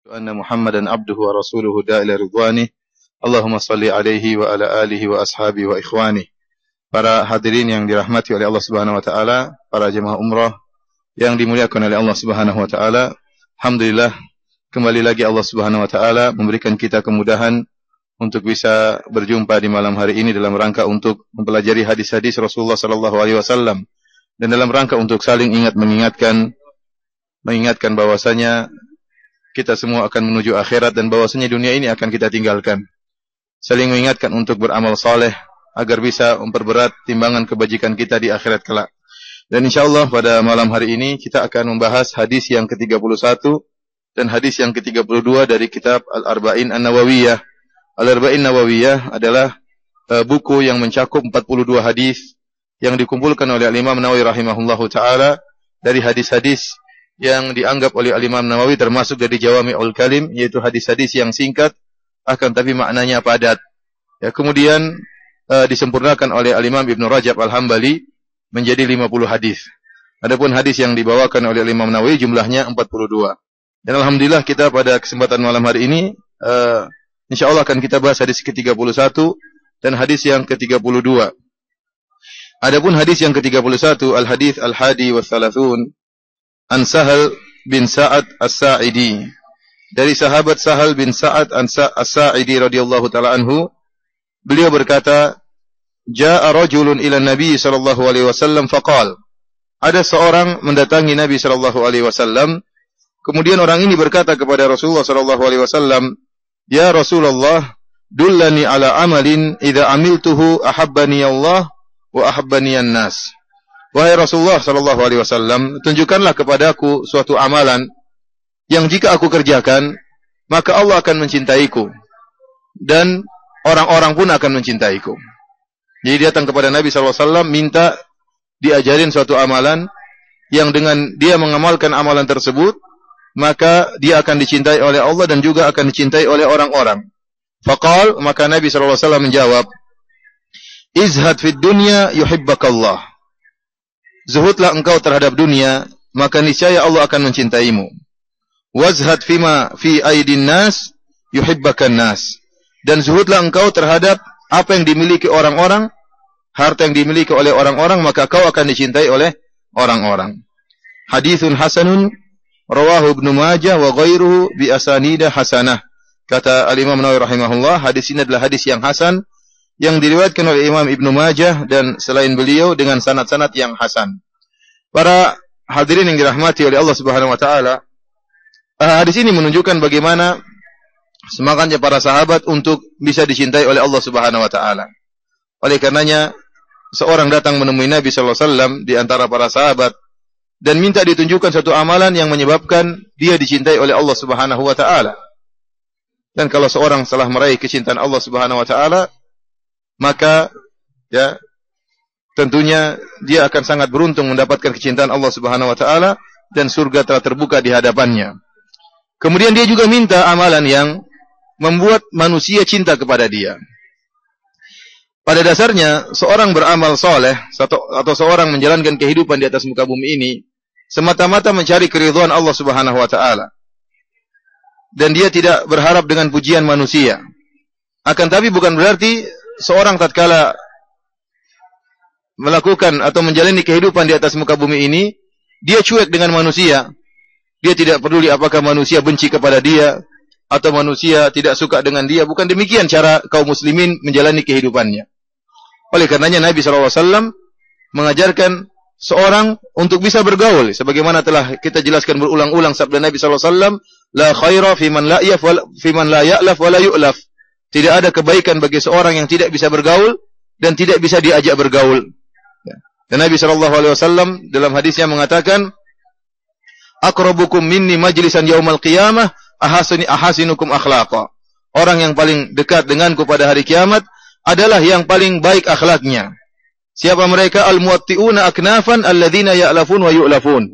anna Muhammadan abduhu wa rasuluhu da'ila ridwani. Allahumma salli alaihi wa ala alihi wa ashabi wa ikhwani. Para hadirin yang dirahmati oleh Allah Subhanahu wa taala, para jemaah umrah yang dimuliakan oleh Allah Subhanahu wa taala. Alhamdulillah, kembali lagi Allah Subhanahu wa taala memberikan kita kemudahan untuk bisa berjumpa di malam hari ini dalam rangka untuk mempelajari hadis-hadis Rasulullah sallallahu alaihi wasallam dan dalam rangka untuk saling mengingatkan bahwasanya kita semua akan menuju akhirat dan bahwasanya dunia ini akan kita tinggalkan. Saling mengingatkan untuk beramal saleh agar bisa memperberat timbangan kebajikan kita di akhirat kelak. Dan insyaallah pada malam hari ini kita akan membahas hadis yang ke-31 dan hadis yang ke-32 dari kitab Al-Arba'in An-Nawawiyah. Al-Arba'in Nawawiyah adalah buku yang mencakup 42 hadis yang dikumpulkan oleh Al-Imam Nawawi rahimahullahu taala dari hadis-hadis yang dianggap oleh Al-Imam Nawawi termasuk dari Jawami'ul Kalim, yaitu hadis-hadis yang singkat akan tapi maknanya padat. Ya, kemudian disempurnakan oleh Al-Imam Ibnu Rajab Al-Hambali menjadi 50 hadis. Adapun hadis yang dibawakan oleh Al-Imam Nawawi jumlahnya 42. Dan alhamdulillah kita pada kesempatan malam hari ini insyaallah akan kita bahas hadis ke-31 dan hadis yang ke-32. Adapun hadis yang ke-31 al-hadis al-hadi wa thalathun an Sahal bin Sa'ad As-Sa'idi, dari sahabat Sahal bin Sa'ad As-Sa'idi radhiyallahu taala anhu, beliau berkata, "Ja'a rajulun ila Nabi sallallahu alaihi wasallam faqala." Ada seorang mendatangi Nabi sallallahu alaihi wasallam, kemudian orang ini berkata kepada Rasulullah sallallahu alaihi wasallam, "Ya Rasulullah, dullani ala amalin idza amiltuhu ahabbani Allah wa ahabbani an-nas." Wahai Rasulullah sallallahu alaihi wasallam, tunjukkanlah kepadaku suatu amalan yang jika aku kerjakan, maka Allah akan mencintaiku dan orang-orang pun akan mencintaiku. Jadi datang kepada Nabi sallallahu alaihi wasallam minta diajarin suatu amalan yang dengan dia mengamalkan amalan tersebut, maka dia akan dicintai oleh Allah dan juga akan dicintai oleh orang-orang. Faqal, maka Nabi sallallahu alaihi wasallam menjawab, "Izhad fid dunya yuhibbakallah." Zuhudlah engkau terhadap dunia, maka niscaya Allah akan mencintaimu. Wazhad fima fi aidin nas yuhibbakan nas. Dan zuhudlah engkau terhadap apa yang dimiliki orang-orang, harta yang dimiliki oleh orang-orang, maka kau akan dicintai oleh orang-orang. Haditsun hasanun rawahu Ibnu Majah wa ghairuhu bi asanida hasanah. Kata Al-Imam Nawawi rahimahullah, hadis ini adalah hadis yang hasan yang diriwayatkan oleh Imam Ibnu Majah dan selain beliau dengan sanad-sanad yang hasan. Para hadirin yang dirahmati oleh Allah Subhanahu wa taala, hadis ini menunjukkan bagaimana semangatnya para sahabat untuk bisa dicintai oleh Allah Subhanahu wa taala. Oleh karenanya seorang datang menemui Nabi sallallahu alaihi wasallam di antara para sahabat dan minta ditunjukkan satu amalan yang menyebabkan dia dicintai oleh Allah Subhanahu wa taala. Dan kalau seorang telah meraih kecintaan Allah Subhanahu wa taala, maka ya tentunya dia akan sangat beruntung mendapatkan kecintaan Allah Subhanahu wa taala dan surga telah terbuka di hadapannya. Kemudian dia juga minta amalan yang membuat manusia cinta kepada dia. Pada dasarnya seorang beramal soleh atau seorang menjalankan kehidupan di atas muka bumi ini semata-mata mencari keridhaan Allah Subhanahu wa taala. Dan dia tidak berharap dengan pujian manusia. Akan tapi bukan berarti seorang tatkala melakukan atau menjalani kehidupan di atas muka bumi ini, dia cuek dengan manusia. Dia tidak peduli apakah manusia benci kepada dia atau manusia tidak suka dengan dia. Bukan demikian cara kaum muslimin menjalani kehidupannya. Oleh karenanya Nabi SAW mengajarkan seorang untuk bisa bergaul. Sebagaimana telah kita jelaskan berulang-ulang sabda Nabi SAW, "La khaira fiman la ya'laf wa la yu'laf." Tidak ada kebaikan bagi seorang yang tidak bisa bergaul dan tidak bisa diajak bergaul. Dan Nabi SAW dalam hadisnya mengatakan, "Aqrabukum minni majlisan yaumal qiyamah ahasinukum akhlaqa." Orang yang paling dekat denganku pada hari kiamat adalah yang paling baik akhlaknya. Siapa mereka? Al-muwatti'una aknafan alladzina ya'lafun wa yu'lafun.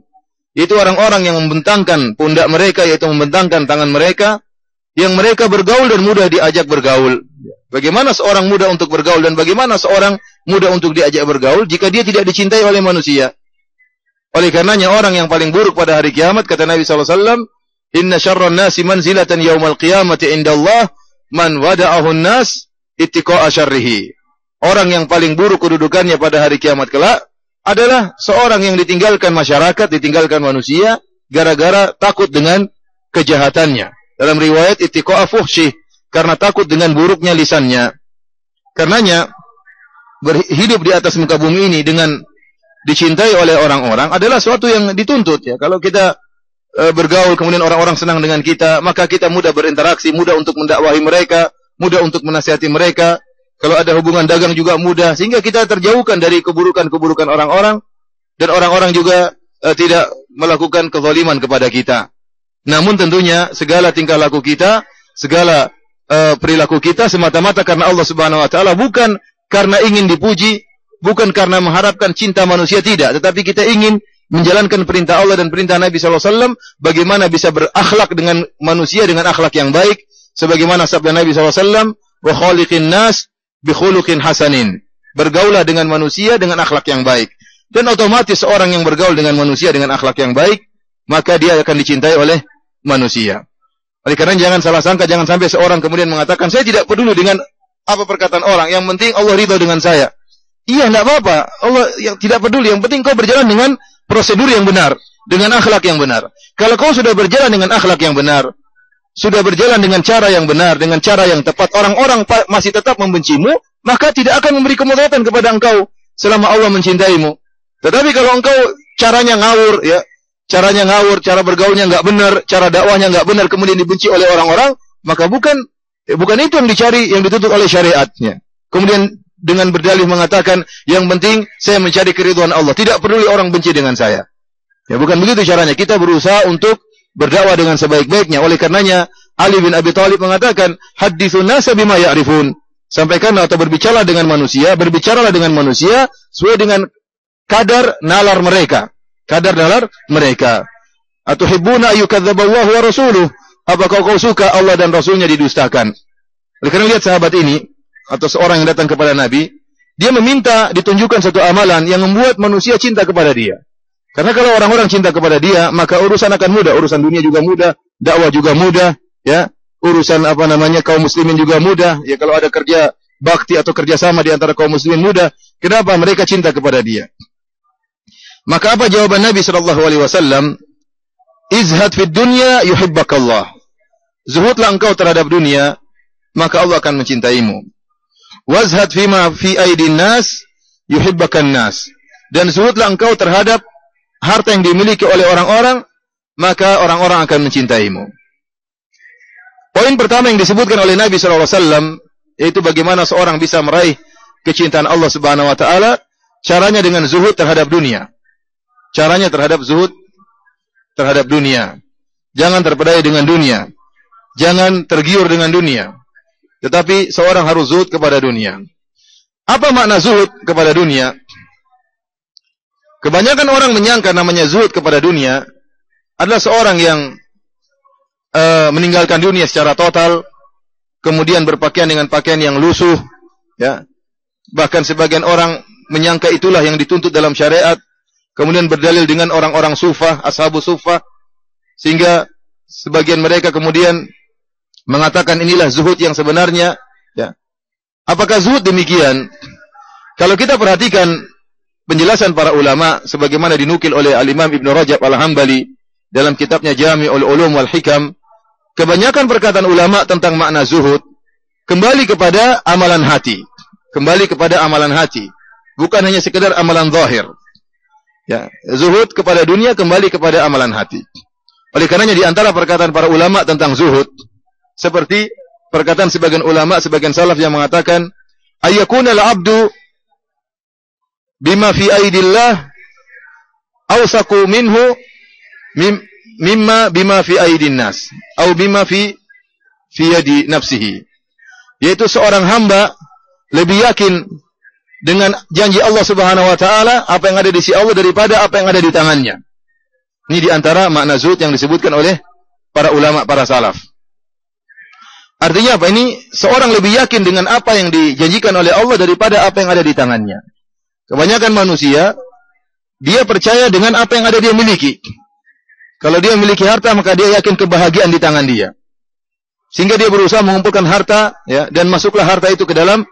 Itu orang-orang yang membentangkan pundak mereka, yaitu membentangkan tangan mereka, yang mereka bergaul dan mudah diajak bergaul. Bagaimana seorang mudah untuk bergaul dan bagaimana seorang mudah untuk diajak bergaul jika dia tidak dicintai oleh manusia? Oleh karenanya orang yang paling buruk pada hari kiamat, kata Nabi SAW, Inna syarran nasi manzilatan yaumal qiyamati indallah man wada'ahu an-nas ittiqa'a syarrihi. Orang yang paling buruk kedudukannya pada hari kiamat kelak adalah seorang yang ditinggalkan masyarakat, ditinggalkan manusia gara-gara takut dengan kejahatannya. Dalam riwayat ittiqa'a fuhsyih, karena takut dengan buruknya lisannya. Karenanya hidup di atas muka bumi ini dengan dicintai oleh orang-orang adalah suatu yang dituntut ya. Kalau kita bergaul kemudian orang-orang senang dengan kita, maka kita mudah berinteraksi, mudah untuk mendakwahi mereka, mudah untuk menasihati mereka. Kalau ada hubungan dagang juga mudah, sehingga kita terjauhkan dari keburukan-keburukan orang-orang dan orang-orang juga tidak melakukan kezaliman kepada kita. Namun tentunya segala tingkah laku kita, segala perilaku kita semata-mata karena Allah Subhanahu wa taala, bukan karena ingin dipuji, bukan karena mengharapkan cinta manusia, tidak, tetapi kita ingin menjalankan perintah Allah dan perintah Nabi SAW, bagaimana bisa berakhlak dengan manusia dengan akhlak yang baik, sebagaimana sabda Nabi SAW, wa khaliqin nas bi khuluqin hasanin. Bergaulah dengan manusia dengan akhlak yang baik. Dan otomatis seorang yang bergaul dengan manusia dengan akhlak yang baik, maka dia akan dicintai oleh manusia. Oleh karena jangan salah sangka, jangan sampai seorang kemudian mengatakan, saya tidak peduli dengan apa perkataan orang, yang penting Allah ridha dengan saya. Iya, enggak apa-apa. Allah yang tidak peduli, yang penting kau berjalan dengan prosedur yang benar, dengan akhlak yang benar. Kalau kau sudah berjalan dengan akhlak yang benar, sudah berjalan dengan cara yang benar, dengan cara yang tepat, orang-orang masih tetap membencimu, maka tidak akan memberi kemudaratan kepada engkau selama Allah mencintaimu. Tetapi kalau engkau caranya ngawur, ya, caranya ngawur, cara bergaulnya enggak benar, cara dakwahnya enggak benar, kemudian dibenci oleh orang-orang, maka bukan itu yang dicari, yang dituntut oleh syariatnya. Kemudian dengan berdalih mengatakan, yang penting saya mencari keridhaan Allah, tidak peduli orang benci dengan saya. Ya, bukan begitu caranya. Kita berusaha untuk berdakwah dengan sebaik-baiknya. Oleh karenanya Ali bin Abi Thalib mengatakan, haditsun nasa bima ya'rifun. Sampaikanlah atau berbicaralah dengan manusia sesuai dengan kadar nalar mereka. Atuhibbuna ayyukadzdzaballahu wa rasuluh. Apakah kau suka Allah dan Rasulnya didustakan? Oleh karena lihat sahabat ini, atau seorang yang datang kepada Nabi, dia meminta ditunjukkan satu amalan yang membuat manusia cinta kepada dia. Karena kalau orang-orang cinta kepada dia, maka urusan akan mudah, urusan dunia juga mudah, dakwah juga mudah, ya, urusan kaum muslimin juga mudah. Ya, kalau ada kerja bakti atau kerjasama di antara kaum muslimin mudah. Kenapa? Mereka cinta kepada dia. Maka apa jawaban Nabi sallallahu alaihi wasallam? Izhad fid dunya yuhibbakallah. Zuhudlah engkau terhadap dunia, maka Allah akan mencintaimu. Wazhad fima fi aidin nas yuhibbakan nas. Dan zuhudlah engkau terhadap harta yang dimiliki oleh orang-orang, maka orang-orang akan mencintaimu. Poin pertama yang disebutkan oleh Nabi sallallahu alaihi wasallam yaitu bagaimana seorang bisa meraih kecintaan Allah Subhanahu wa taala, caranya dengan zuhud terhadap dunia. Caranya terhadap zuhud terhadap dunia. Jangan terpedaya dengan dunia. Jangan tergiur dengan dunia. Tetapi seorang harus zuhud kepada dunia. Apa makna zuhud kepada dunia? Kebanyakan orang menyangka namanya zuhud kepada dunia adalah seorang yang meninggalkan dunia secara total, kemudian berpakaian dengan pakaian yang lusuh, ya. Bahkan sebagian orang menyangka itulah yang dituntut dalam syariat, kemudian berdalil dengan orang-orang sufah, ashabus sufah, sehingga sebagian mereka kemudian mengatakan inilah zuhud yang sebenarnya, ya. Apakah zuhud demikian? Kalau kita perhatikan penjelasan para ulama sebagaimana dinukil oleh Al-Imam Ibn Rajab Al-Hambali dalam kitabnya Jami'ul Ulum wal Hikam, kebanyakan perkataan ulama tentang makna zuhud kembali kepada amalan hati. Kembali kepada amalan hati, bukan hanya sekedar amalan zahir. Ya, zuhud kepada dunia kembali kepada amalan hati. Oleh karenanya di antara perkataan para ulama tentang zuhud, seperti perkataan sebagian ulama, sebagian salaf yang mengatakan, ayyakuna al-'abdu bima fi aidillah awsaqu minhu mimma bima fi aidin nas, atau bima fi yadi nafsihi. Yaitu seorang hamba lebih yakin dengan janji Allah Subhanahu wa taala, apa yang ada di sisi Allah daripada apa yang ada di tangannya. Ini di antara makna zuhud yang disebutkan oleh para ulama, para salaf. Artinya apa? Ini seorang lebih yakin dengan apa yang dijanjikan oleh Allah daripada apa yang ada di tangannya. Kebanyakan manusia dia percaya dengan apa yang ada dia miliki. Kalau dia memiliki harta, maka dia yakin kebahagiaan di tangan dia. Sehingga dia berusaha mengumpulkan harta, ya, dan masuklah harta itu ke dalam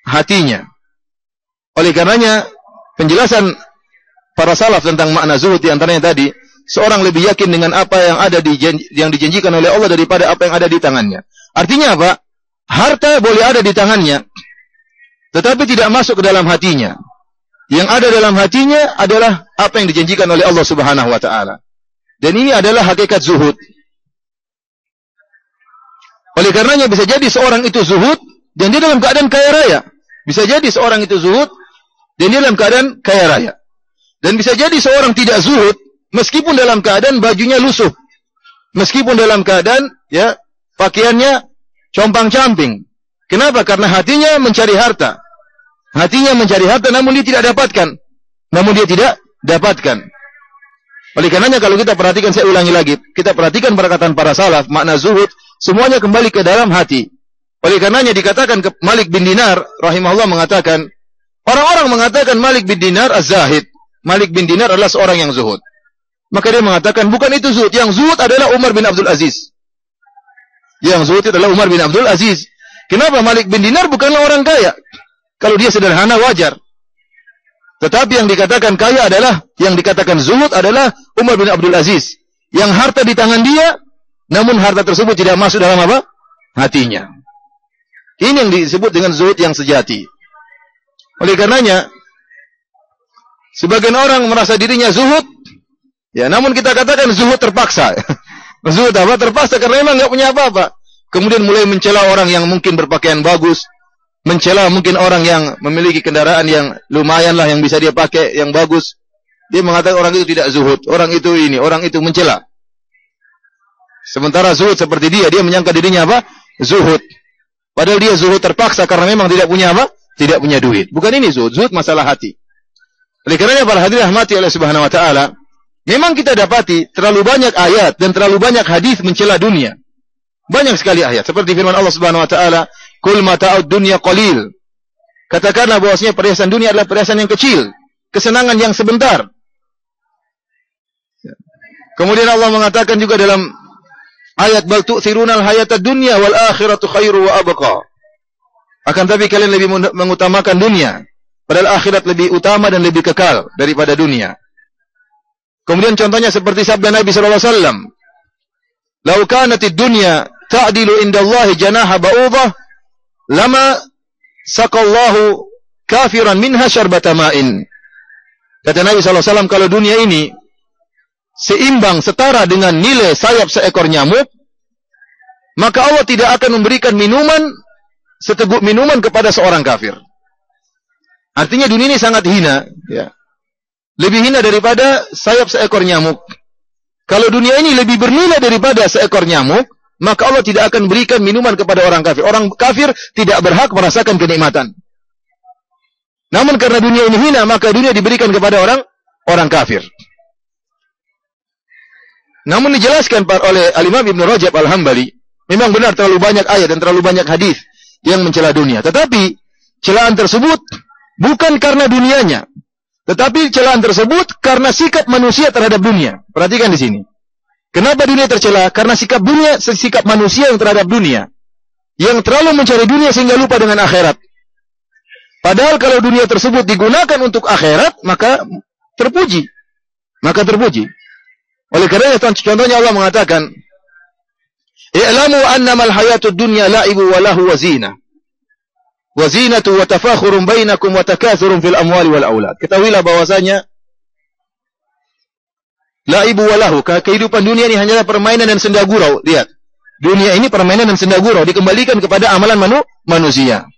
hatinya. Oleh karenanya, penjelasan para salaf tentang makna zuhud di antaranya tadi, seorang lebih yakin dengan apa yang ada yang dijanjikan oleh Allah daripada apa yang ada di tangannya. Artinya apa? Harta boleh ada di tangannya, tetapi tidak masuk ke dalam hatinya. Yang ada dalam hatinya adalah apa yang dijanjikan oleh Allah Subhanahu wa taala. Dan ini adalah hakikat zuhud. Oleh karenanya bisa jadi seorang itu zuhud dan dia dalam keadaan kaya raya. Bisa jadi seorang itu zuhud dan dia dalam keadaan kaya raya. Dan bisa jadi seorang tidak zuhud meskipun dalam keadaan bajunya lusuh. Meskipun dalam keadaan ya pakaiannya compang-camping. Kenapa? Karena hatinya mencari harta. Hatinya mencari harta namun dia tidak dapatkan. Oleh karenanya kalau kita perhatikan, saya ulangi lagi, kita perhatikan perkataan para salaf, makna zuhud semuanya kembali ke dalam hati. Oleh karenanya dikatakan Malik bin Dinar rahimahullah mengatakan, orang-orang mengatakan Malik bin Dinar az-zahid. Malik bin Dinar adalah seorang yang zuhud. Maka dia mengatakan bukan itu zuhud, yang zuhud adalah Umar bin Abdul Aziz. Yang zuhud adalah Umar bin Abdul Aziz. Kenapa? Malik bin Dinar bukanlah orang kaya. Kalau dia sederhana wajar. Tetapi yang dikatakan kaya adalah, yang dikatakan zuhud adalah Umar bin Abdul Aziz. Yang harta di tangan dia, namun harta tersebut tidak masuk dalam apa? Hatinya. Ini yang disebut dengan zuhud yang sejati. Oleh karenanya, sebagian orang merasa dirinya zuhud, ya namun kita katakan zuhud terpaksa. Zuhud apa? Terpaksa karena memang nggak punya apa-apa. Kemudian mulai mencela orang yang mungkin berpakaian bagus, mencela mungkin orang yang memiliki kendaraan yang lumayan lah yang bisa dia pakai, yang bagus. Dia mengatakan orang itu tidak zuhud, orang itu ini, orang itu mencela. Sementara zuhud seperti dia menyangka dirinya apa? Zuhud. Padahal dia zuhud terpaksa karena memang tidak punya apa? Tidak punya duit. Bukan ini zuhud, zuhud masalah hati. Oleh karenanya para hadirin rahmati oleh Subhanahu wa taala, memang kita dapati terlalu banyak ayat dan terlalu banyak hadis mencela dunia. Banyak sekali ayat seperti firman Allah Subhanahu wa taala, "Qul mata'ud dunya qalil." Katakanlah bahwasanya perhiasan dunia adalah perhiasan yang kecil, kesenangan yang sebentar. Kemudian Allah mengatakan juga dalam ayat, "Bal tu'thirunal hayatad dunya wal akhiratu khairu wa abqa." Akan tapi kalian lebih mengutamakan dunia, padahal akhirat lebih utama dan lebih kekal daripada dunia. Kemudian contohnya seperti sabda Nabi sallallahu alaihi wasallam, "Lau kanatid dunya ta'dilu indallahi janaha ba'udah, lama saqallahu kafiran minha syarbata ma'in." Kata Nabi sallallahu alaihi wasallam, kalau dunia ini seimbang setara dengan nilai sayap seekor nyamuk, maka Allah tidak akan memberikan minuman seteguk minuman kepada seorang kafir. Artinya dunia ini sangat hina, ya. Lebih hina daripada sayap seekor nyamuk. Kalau dunia ini lebih bernilai daripada seekor nyamuk, maka Allah tidak akan berikan minuman kepada orang kafir. Orang kafir tidak berhak merasakan kenikmatan. Namun karena dunia ini hina, maka dunia diberikan kepada orang kafir. Namun dijelaskan oleh Al-Imam Ibn Rajab Al-Hambali, memang benar terlalu banyak ayat dan terlalu banyak hadis yang mencela dunia. Tetapi celaan tersebut bukan karena dunianya, tetapi celaan tersebut karena sikap manusia terhadap dunia. Perhatikan di sini. Kenapa dunia tercela? Karena sikap manusia yang terhadap dunia, yang terlalu mencari dunia sehingga lupa dengan akhirat. Padahal kalau dunia tersebut digunakan untuk akhirat, maka terpuji. Oleh karena contohnya Allah mengatakan, "I'lamu annamal hayatud dunya la'ibu wa lahu wa zinah. Wa zinatu wa tafakhurun bainakum wa takathurun fil amwali wal aulad." Ketahuilah bahwasanya la'ibu wa lahu, kehidupan dunia ini hanyalah permainan dan senda gurau. Lihat, dunia ini permainan dan senda gurau, dikembalikan kepada amalan manusia.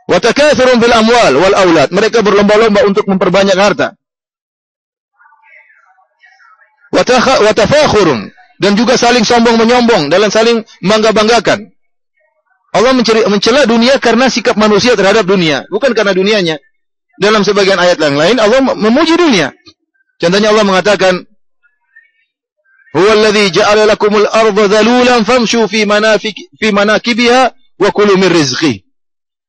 Wa takathurun fil amwal wal aulad, mereka berlomba-lomba untuk memperbanyak harta. Wa tafakhurun, dan juga saling sombong menyombong, dalam saling bangga-banggakan. Allah mencela dunia karena sikap manusia terhadap dunia, bukan karena dunianya. Dalam sebagian ayat yang lain Allah memuji dunia. Contohnya Allah mengatakan, "Huwallazi ja'ala lakumul arda dhalulan famshu fi manakibiha wa kulu min rizqih."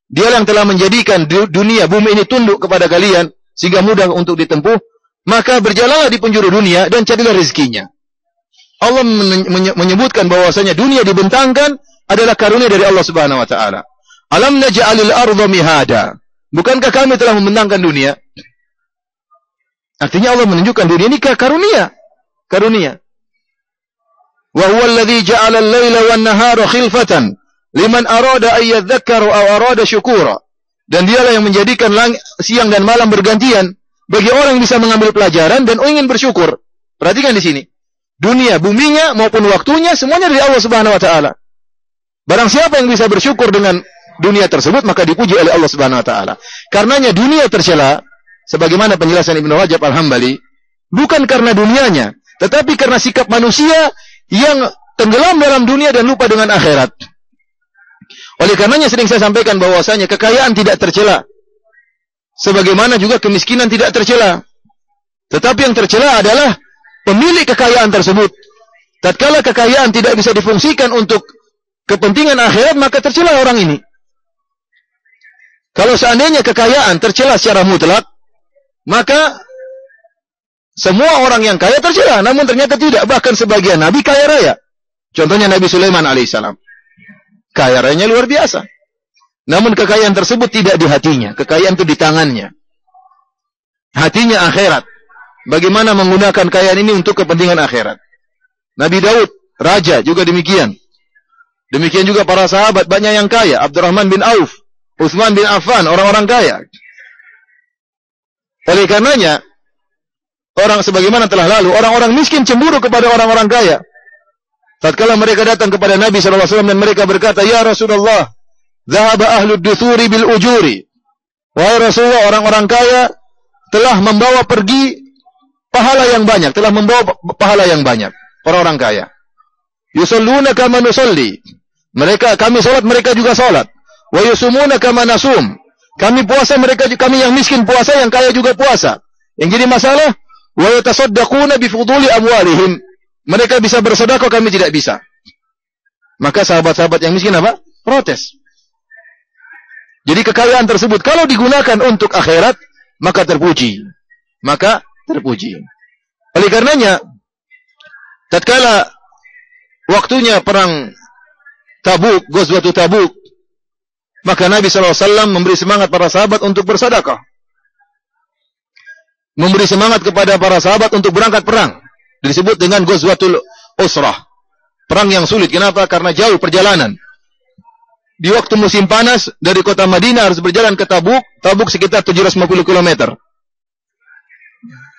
Dialah yang telah menjadikan dunia, bumi ini tunduk kepada kalian sehingga mudah untuk ditempuh, maka berjalanlah di penjuru dunia dan carilah rezekinya. Allah menyebutkan bahwasanya dunia dibentangkan adalah karunia dari Allah Subhanahu wa taala. Alam naj'alil ardha mihada. Bukankah kami telah membentangkan dunia? Artinya Allah menunjukkan dunia ini karunia. Karunia. Wa huwa alladhi ja'ala al-laila wan-nahara khilfatan liman arada an yadhakkaru aw arada syukura. Dan dialah yang menjadikan siang dan malam bergantian bagi orang yang bisa mengambil pelajaran dan ingin bersyukur. Perhatikan di sini. Dunia, buminya maupun waktunya semuanya dari Allah Subhanahu wa taala. Barang siapa yang bisa bersyukur dengan dunia tersebut maka dipuji oleh Allah Subhanahu wa taala. Karenanya dunia tercela sebagaimana penjelasan Ibnu Rajab Al-Hambali bukan karena dunianya, tetapi karena sikap manusia yang tenggelam dalam dunia dan lupa dengan akhirat. Oleh karenanya sering saya sampaikan bahwasanya kekayaan tidak tercela. Sebagaimana juga kemiskinan tidak tercela. Tetapi yang tercela adalah pemilik kekayaan tersebut. Tatkala kekayaan tidak bisa difungsikan untuk kepentingan akhirat, maka tercela orang ini. Kalau seandainya kekayaan tercela secara mutlak, maka semua orang yang kaya tercela. Namun ternyata tidak. Bahkan sebagian nabi kaya raya. Contohnya Nabi Sulaiman alaihissalam. Kaya rayanya luar biasa. Namun kekayaan tersebut tidak di hatinya. Kekayaan itu di tangannya. Hatinya akhirat. Bagaimana menggunakan kekayaan ini untuk kepentingan akhirat. Nabi Daud, raja, juga demikian. Demikian juga para sahabat, banyak yang kaya. Abdurrahman bin Auf, Utsman bin Affan, orang-orang kaya. Oleh karenanya, orang sebagaimana telah lalu, orang-orang miskin cemburu kepada orang-orang kaya. Tatkala mereka datang kepada Nabi SAW dan mereka berkata, "Ya Rasulullah, dhahaba ahlud duthuri bil ujuri." Wahai Rasulullah, orang-orang kaya telah membawa pergi pahala yang banyak, telah membawa pahala yang banyak. Orang-orang kaya. Yusalluna kama nusalli. Kami salat, mereka juga salat. Wa yusumuna kama nasum. Kami puasa, kami yang miskin puasa, yang kaya juga puasa. Yang jadi masalah, wa yatasaddaquna bi fuduli amwalihim. Mereka bisa bersedekah, kami tidak bisa. Maka sahabat-sahabat yang miskin apa? Protes. Jadi kekayaan tersebut kalau digunakan untuk akhirat, maka terpuji. Oleh karenanya, tatkala waktunya perang Tabuk, Ghazwatu Tabuk, maka Nabi SAW memberi semangat para sahabat untuk bersedekah. Memberi semangat kepada para sahabat untuk berangkat perang. Disebut dengan Ghazwatul Usrah. Perang yang sulit. Kenapa? Karena jauh perjalanan. Di waktu musim panas, dari kota Madinah harus berjalan ke Tabuk. Tabuk sekitar 750 km.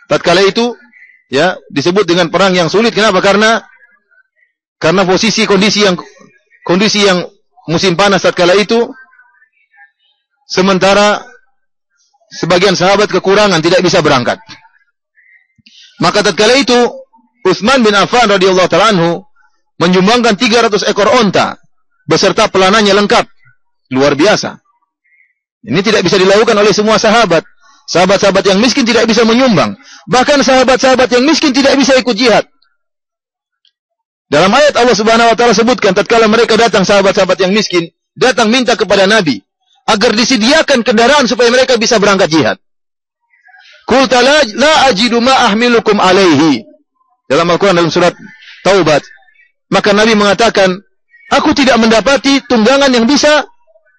Tatkala itu, ya, disebut dengan perang yang sulit. Kenapa? Karena kondisi yang musim panas tatkala itu, sementara sebagian sahabat kekurangan, tidak bisa berangkat. Maka tatkala itu Utsman bin Affan radhiyallahu ta'ala anhu menyumbangkan 300 ekor onta beserta pelanannya lengkap. Luar biasa. Ini tidak bisa dilakukan oleh semua sahabat. Sahabat-sahabat yang miskin tidak bisa menyumbang. Bahkan sahabat-sahabat yang miskin tidak bisa ikut jihad. Dalam ayat Allah Subhanahu wa taala sebutkan tatkala mereka datang, sahabat-sahabat yang miskin datang minta kepada Nabi agar disediakan kendaraan supaya mereka bisa berangkat jihad. Qul la ajidu ma ahmilukum alaihi. Dalam Al-Quran, dalam surat Taubat. Maka Nabi mengatakan, aku tidak mendapati tunggangan yang bisa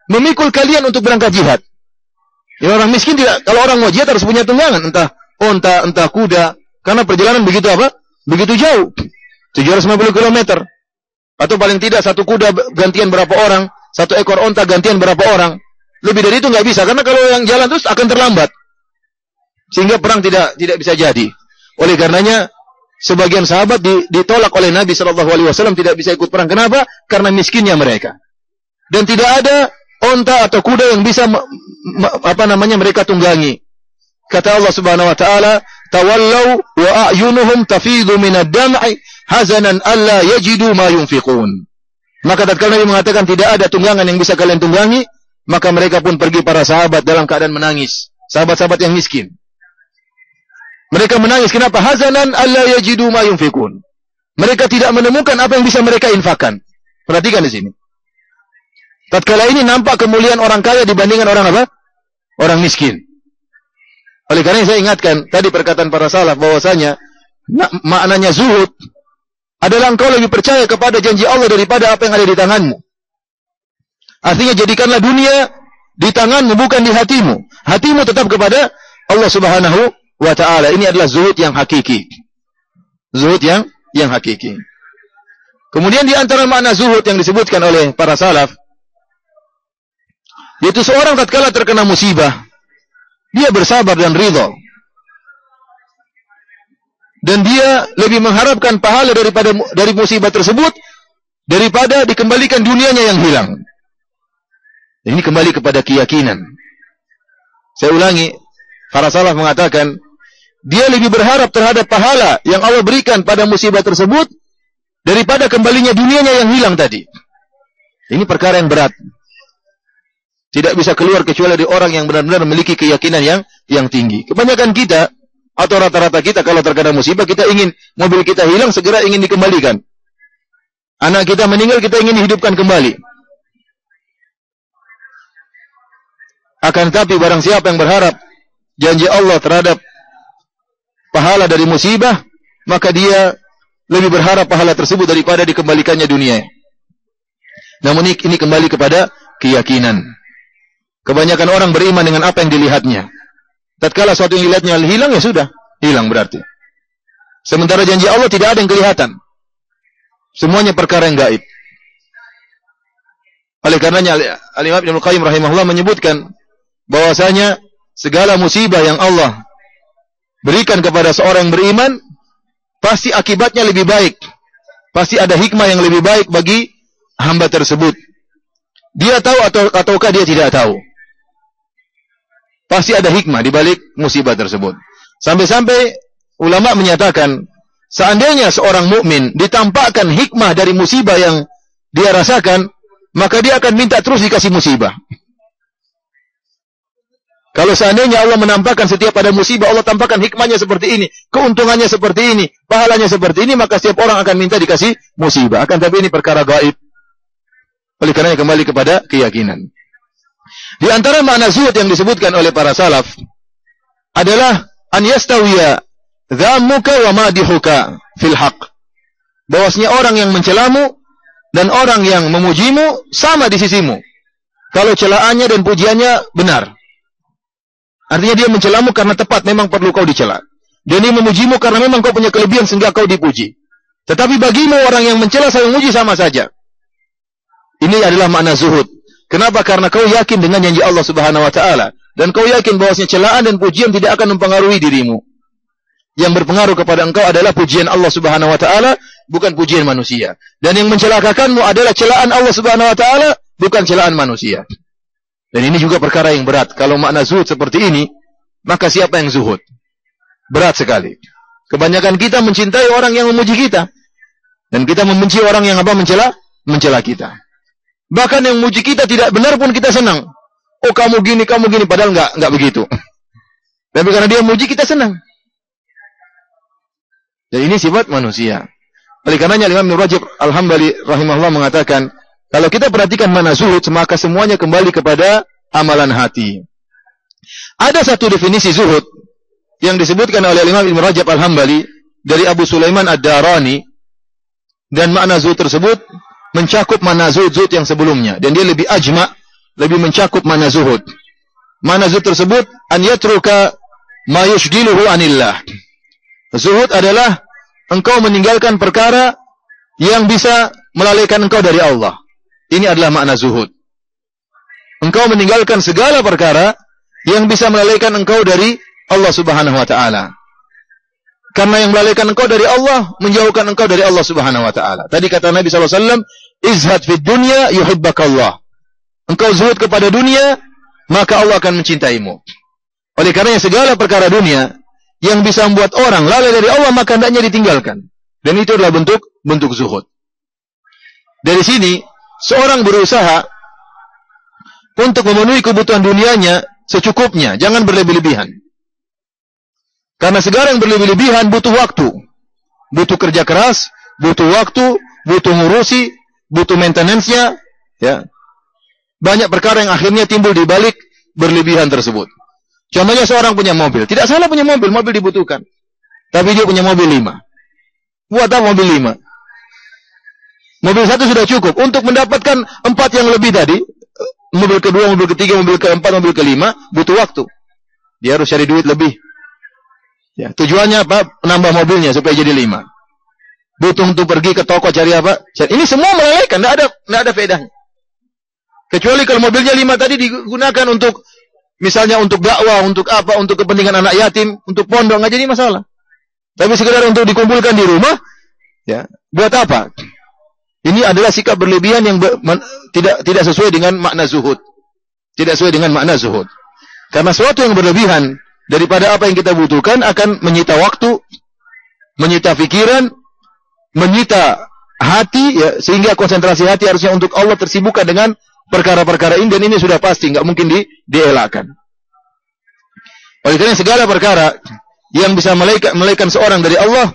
memikul kalian untuk berangkat jihad. Ya, orang miskin tidak, kalau orang mau jihad harus punya tunggangan, entah onta, entah kuda, karena perjalanan begitu apa? Begitu jauh. 750 km. Atau paling tidak satu kuda gantian berapa orang, satu ekor onta gantian berapa orang. Lebih dari itu nggak bisa, karena kalau yang jalan terus akan terlambat. Sehingga perang tidak bisa jadi. Oleh karenanya, sebagian sahabat ditolak oleh Nabi SAW, tidak bisa ikut perang. Kenapa? Karena miskinnya mereka. Dan tidak ada onta atau kuda yang bisa mereka tunggangi. Kata Allah Subhanahu wa taala, "Tawallau wa a'yunuhum tafidu minad dam'i hazanan alla yajidu ma yunfiqun." Maka tatkala Nabi mengatakan tidak ada tunggangan yang bisa kalian tunggangi, maka mereka pun pergi, para sahabat, dalam keadaan menangis. Sahabat-sahabat yang miskin. Mereka menangis. Kenapa? Hazanan alla yajidu ma yunfiqun. Mereka tidak menemukan apa yang bisa mereka infakkan. Perhatikan di sini. Tatkala ini nampak kemuliaan orang kaya dibandingkan orang apa? Orang miskin. Oleh karena saya ingatkan tadi perkataan para salaf bahwasanya maknanya zuhud adalah engkau lebih percaya kepada janji Allah daripada apa yang ada di tanganmu. Artinya jadikanlah dunia di tanganmu, bukan di hatimu. Hatimu tetap kepada Allah Subhanahu wa ta'ala. Ini adalah zuhud yang hakiki. Zuhud yang hakiki. Kemudian di antara makna zuhud yang disebutkan oleh para salaf, yaitu seorang tatkala terkena musibah, dia bersabar dan ridha. Dan dia lebih mengharapkan pahala dari musibah tersebut daripada dikembalikan dunianya yang hilang. Ini kembali kepada keyakinan. Saya ulangi, para salaf mengatakan dia lebih berharap terhadap pahala yang Allah berikan pada musibah tersebut daripada kembalinya dunianya yang hilang tadi. Ini perkara yang berat. Tidak bisa keluar kecuali dari orang yang benar-benar memiliki keyakinan yang tinggi. Kebanyakan kita atau rata-rata kita kalau terkena musibah, kita ingin mobil kita hilang segera ingin dikembalikan. Anak kita meninggal, kita ingin dihidupkan kembali. Akan tetapi barang siapa yang berharap janji Allah terhadap pahala dari musibah, maka dia lebih berharap pahala tersebut daripada dikembalikannya dunia. Namun ini kembali kepada keyakinan. Kebanyakan orang beriman dengan apa yang dilihatnya. Tatkala suatu yang dilihatnya hilang, ya sudah, hilang berarti. Sementara janji Allah tidak ada yang kelihatan. Semuanya perkara yang gaib. Oleh karenanya Al-Imam Ibnu Qayyim rahimahullah menyebutkan bahwasanya segala musibah yang Allah berikan kepada seorang yang beriman, pasti akibatnya lebih baik. Pasti ada hikmah yang lebih baik bagi hamba tersebut. Dia tahu ataukah dia tidak tahu. Pasti ada hikmah di balik musibah tersebut. Sampai-sampai ulama menyatakan, seandainya seorang mukmin ditampakkan hikmah dari musibah yang dia rasakan, maka dia akan minta terus dikasih musibah. Kalau seandainya Allah menampakkan setiap ada musibah, Allah tampakkan hikmahnya seperti ini, keuntungannya seperti ini, pahalanya seperti ini, maka setiap orang akan minta dikasih musibah. Akan tapi ini perkara gaib. Oleh karena kembali kepada keyakinan. Di antara makna zuhud yang disebutkan oleh para salaf adalah an yastawiya dhammuka wa madihuka fil haq. Bahwasanya orang yang mencelamu dan orang yang memujimu sama di sisimu. Kalau celaannya dan pujiannya benar. Artinya dia mencelamu karena tepat, memang perlu kau dicela. Dan dia memujimu karena memang kau punya kelebihan sehingga kau dipuji. Tetapi bagimu orang yang mencela sama memuji sama saja. Ini adalah makna zuhud. Kenapa? Karena kau yakin dengan janji Allah Subhanahu wa taala dan kau yakin bahwasanya celaan dan pujian tidak akan mempengaruhi dirimu. Yang berpengaruh kepada engkau adalah pujian Allah Subhanahu wa taala, bukan pujian manusia. Dan yang mencelakakanmu adalah celaan Allah Subhanahu wa taala, bukan celaan manusia. Dan ini juga perkara yang berat. Kalau makna zuhud seperti ini, maka siapa yang zuhud? Berat sekali. Kebanyakan kita mencintai orang yang memuji kita dan kita membenci orang yang mencela kita. Bahkan yang memuji kita tidak benar pun kita senang. Oh kamu gini, padahal enggak begitu. Tapi karena dia memuji kita senang. Dan ini sifat manusia. Oleh karenanya Imam Ibnu Rajab Al-Hambali rahimahullah mengatakan, kalau kita perhatikan makna zuhud, maka semuanya kembali kepada amalan hati. Ada satu definisi zuhud yang disebutkan oleh Imam Ibnu Rajab Al-Hambali dari Abu Sulaiman Ad-Darani, dan makna zuhud tersebut mencakup makna zuhud yang sebelumnya, dan dia lebih ajma, lebih mencakup makna zuhud. Makna zuhud tersebut an yatruka ma yushghiluhu anillah. Zuhud adalah engkau meninggalkan perkara yang bisa melalaikan engkau dari Allah. Ini adalah makna zuhud. Engkau meninggalkan segala perkara yang bisa melalaikan engkau dari Allah Subhanahu wa taala. Karena yang melalaikan engkau dari Allah, menjauhkan engkau dari Allah Subhanahu wa taala. Tadi kata Nabi sallallahu alaihi wasallam, izhad fid dunya yuhibbakallah. Engkau zuhud kepada dunia, maka Allah akan mencintaimu. Oleh karena segala perkara dunia yang bisa membuat orang lalai dari Allah, maka hendaknya ditinggalkan. Dan itu adalah bentuk zuhud. Dari sini seorang berusaha untuk memenuhi kebutuhan dunianya secukupnya, jangan berlebih-lebihan. Karena segala yang berlebih-lebihan butuh waktu, butuh kerja keras, butuh waktu, butuh ngurusi, butuh maintenance-nya, ya. Banyak perkara yang akhirnya timbul di balik berlebihan tersebut. Contohnya seorang punya mobil, tidak salah punya mobil dibutuhkan. Tapi dia punya mobil 5. Buat apa mobil 5? Mobil satu sudah cukup. Untuk mendapatkan 4 yang lebih tadi, mobil kedua, mobil ketiga, mobil keempat, mobil kelima, butuh waktu. Dia harus cari duit lebih. Ya, tujuannya apa? Nambah mobilnya supaya jadi 5. Butuh untuk pergi ke toko cari apa? Ini semua melalaikan, tidak ada faedahnya. Kecuali kalau mobilnya 5 tadi digunakan untuk, misalnya untuk dakwah, untuk apa, untuk kepentingan anak yatim, untuk pondok, nggak jadi masalah. Tapi sekedar untuk dikumpulkan di rumah, ya, buat apa? Ini adalah sikap berlebihan yang tidak sesuai dengan makna zuhud. Tidak sesuai dengan makna zuhud. Karena sesuatu yang berlebihan daripada apa yang kita butuhkan akan menyita waktu, menyita pikiran, menyita hati, ya, sehingga konsentrasi hati harusnya untuk Allah tersibukkan dengan perkara-perkara ini, dan ini sudah pasti nggak mungkin dielakkan. Oleh karena segala perkara yang bisa melaikan seorang dari Allah,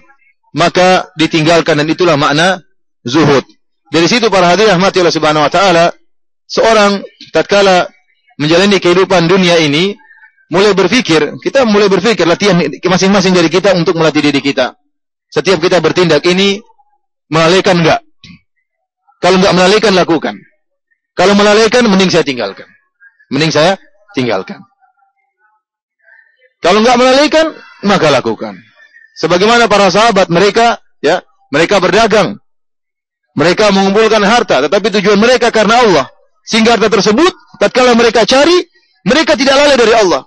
maka ditinggalkan, dan itulah makna zuhud. Dari situ para hadirin rahmati Allah Subhanahu wa taala, seorang tatkala menjalani kehidupan dunia ini kita mulai berpikir latihan masing-masing dari kita untuk melatih diri kita. Setiap kita bertindak ini melalaikan enggak? Kalau enggak melalaikan, lakukan. Kalau melalaikan, mending saya tinggalkan. Kalau enggak melalaikan, maka lakukan. Sebagaimana para sahabat, mereka berdagang. Mereka mengumpulkan harta, tetapi tujuan mereka karena Allah. Sehingga harta tersebut, tatkala mereka cari, mereka tidak lalai dari Allah.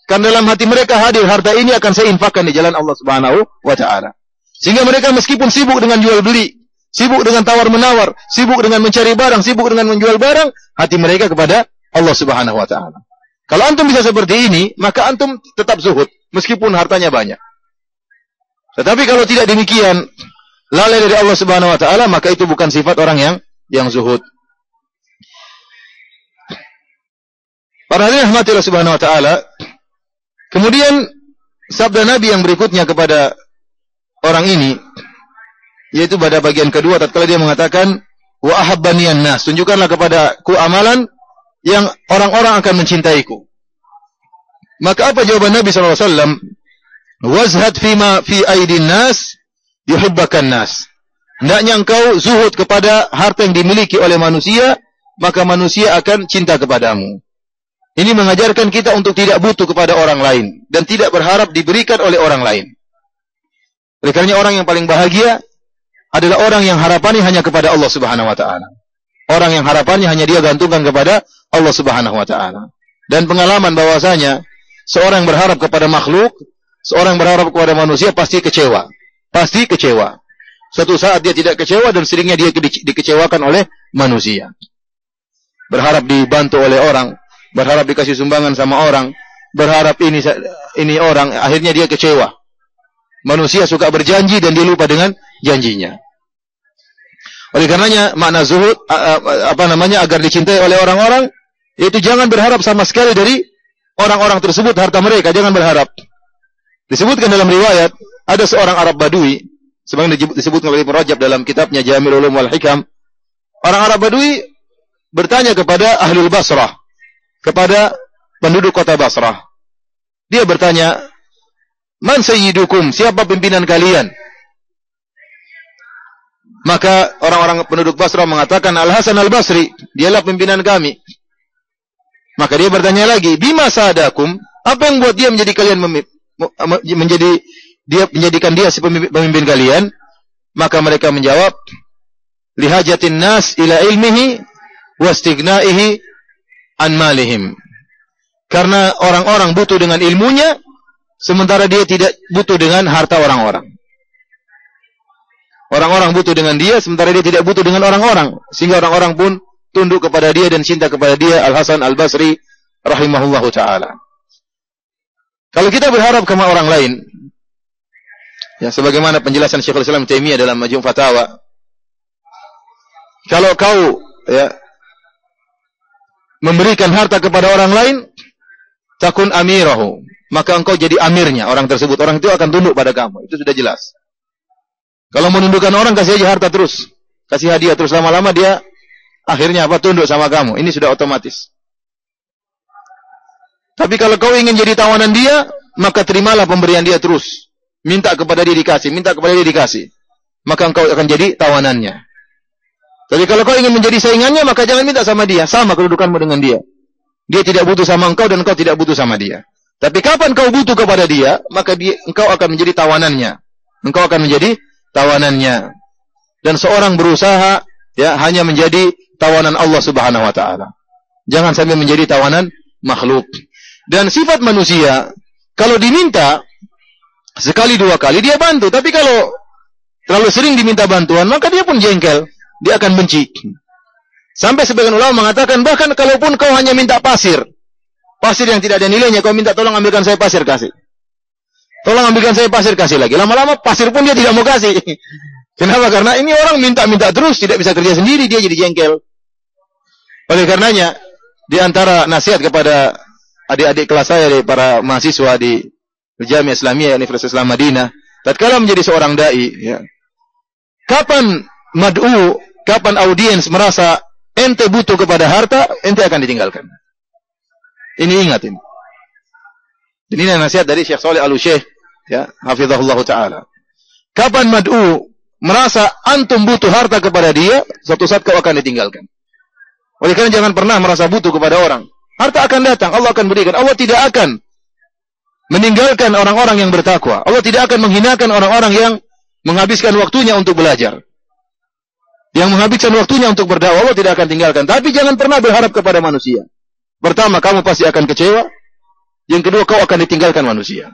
Karena dalam hati mereka hadir, harta ini akan saya infakkan di jalan Allah Subhanahu wa taala. Sehingga mereka meskipun sibuk dengan jual beli, sibuk dengan tawar menawar, sibuk dengan mencari barang, sibuk dengan menjual barang, hati mereka kepada Allah Subhanahu wa taala. Kalau antum bisa seperti ini, maka antum tetap zuhud meskipun hartanya banyak. Tetapi kalau tidak demikian, lalai dari Allah Subhanahu wa taala, maka itu bukan sifat orang yang zuhud. Para hadirin rahmati Allah Subhanahu wa taala, kemudian sabda Nabi yang berikutnya kepada orang ini, yaitu pada bagian kedua tatkala dia mengatakan, wa ahabbaniyan nas, tunjukkanlah kepadaku amalan yang orang-orang akan mencintaiku. Maka apa jawaban Nabi SAW? Wazhad fima fi aidin nas yuhibbakan nas. Hendaknya engkau zuhud kepada harta yang dimiliki oleh manusia, maka manusia akan cinta kepadamu. Ini mengajarkan kita untuk tidak butuh kepada orang lain dan tidak berharap diberikan oleh orang lain. Oleh karena orang yang paling bahagia adalah orang yang harapannya hanya kepada Allah Subhanahu wa taala. Orang yang harapannya hanya dia gantungkan kepada Allah Subhanahu wa taala. Dan pengalaman bahwasanya seorang yang berharap kepada makhluk, seorang yang berharap kepada manusia pasti kecewa. Pasti kecewa. Suatu saat dia tidak kecewa dan seringnya dia dikecewakan oleh manusia. Berharap dibantu oleh orang, berharap dikasih sumbangan sama orang, berharap ini orang, akhirnya dia kecewa. Manusia suka berjanji dan dia lupa dengan janjinya. Oleh karenanya makna zuhud agar dicintai oleh orang-orang, yaitu jangan berharap sama sekali dari orang-orang tersebut harta mereka, jangan berharap. Disebutkan dalam riwayat ada seorang Arab Badui, sebagaimana disebutkan oleh Ibnu Rajab dalam kitabnya Jami'ul Ulum wal Hikam. Orang Arab Badui bertanya kepada Ahlul Basrah, kepada penduduk kota Basrah. Dia bertanya, "Man sayyidukum? Siapa pimpinan kalian?" Maka orang-orang penduduk Basrah mengatakan, Al-Hasan Al-Basri, dialah pimpinan kami. Maka dia bertanya lagi, "Bima sadakum?" Apa yang buat dia menjadikan dia pemimpin kalian? Maka mereka menjawab, "Lihajatin nas ila ilmihi wastighnaihi an malihim." Karena orang-orang butuh dengan ilmunya, sementara dia tidak butuh dengan harta orang-orang. Orang-orang butuh dengan dia, sementara dia tidak butuh dengan orang-orang. Sehingga orang-orang pun tunduk kepada dia dan cinta kepada dia. Al-Hasan Al-Basri rahimahullahu ta'ala. Kalau kita berharap kepada orang lain, ya sebagaimana penjelasan Syekhul Islam Taimiyah dalam Majmu' Fatawa, kalau kau memberikan harta kepada orang lain, takun amirahu, maka engkau jadi amirnya orang tersebut. Orang itu akan tunduk pada kamu. Itu sudah jelas. Kalau menundukkan orang, kasih aja harta terus, kasih hadiah terus, lama-lama dia akhirnya tunduk sama kamu. Ini sudah otomatis. Tapi kalau kau ingin jadi tawanan dia, maka terimalah pemberian dia terus. Minta kepada dia dikasih, minta kepada dia dikasih. Maka engkau akan jadi tawanannya. Tapi kalau kau ingin menjadi saingannya, maka jangan minta sama dia. Sama kedudukanmu dengan dia. Dia tidak butuh sama engkau dan engkau tidak butuh sama dia. Tapi kapan kau butuh kepada dia, maka engkau akan menjadi tawanannya. Engkau akan menjadi tawanannya. Dan seorang berusaha ya hanya menjadi tawanan Allah Subhanahu wa taala. Jangan sampai menjadi tawanan makhluk. Dan sifat manusia, kalau diminta sekali dua kali dia bantu, tapi kalau terlalu sering diminta bantuan, maka dia pun jengkel. Dia akan benci. Sampai sebagian ulama mengatakan, bahkan kalaupun kau hanya minta pasir yang tidak ada nilainya, kau minta tolong ambilkan saya pasir, kasih. Tolong ambilkan saya pasir, kasih lagi. Lama-lama pasir pun dia tidak mau kasih. Kenapa? Karena ini orang minta-minta terus, tidak bisa kerja sendiri, dia jadi jengkel. Oleh karenanya, di antara nasihat kepada adik-adik kelas saya, dari para mahasiswa di Jamiah Islamiyah Universitas Islam Madinah, tatkala menjadi seorang dai, ya, kapan mad'u, kapan audiens merasa ente butuh kepada harta, ente akan ditinggalkan. Ini ingat ini. Dan ini nasihat dari Syekh Shalih Al-Utsaimin, ya, hafizahullah taala. Kapan mad'u merasa antum butuh harta kepada dia, suatu saat kau akan ditinggalkan. Oleh karena jangan pernah merasa butuh kepada orang. Harta akan datang, Allah akan berikan. Allah tidak akan meninggalkan orang-orang yang bertakwa. Allah tidak akan menghinakan orang-orang yang menghabiskan waktunya untuk belajar. Yang menghabiskan waktunya untuk berdakwah, Allah tidak akan tinggalkan. Tapi jangan pernah berharap kepada manusia. Pertama, kamu pasti akan kecewa. Yang kedua, kau akan ditinggalkan manusia.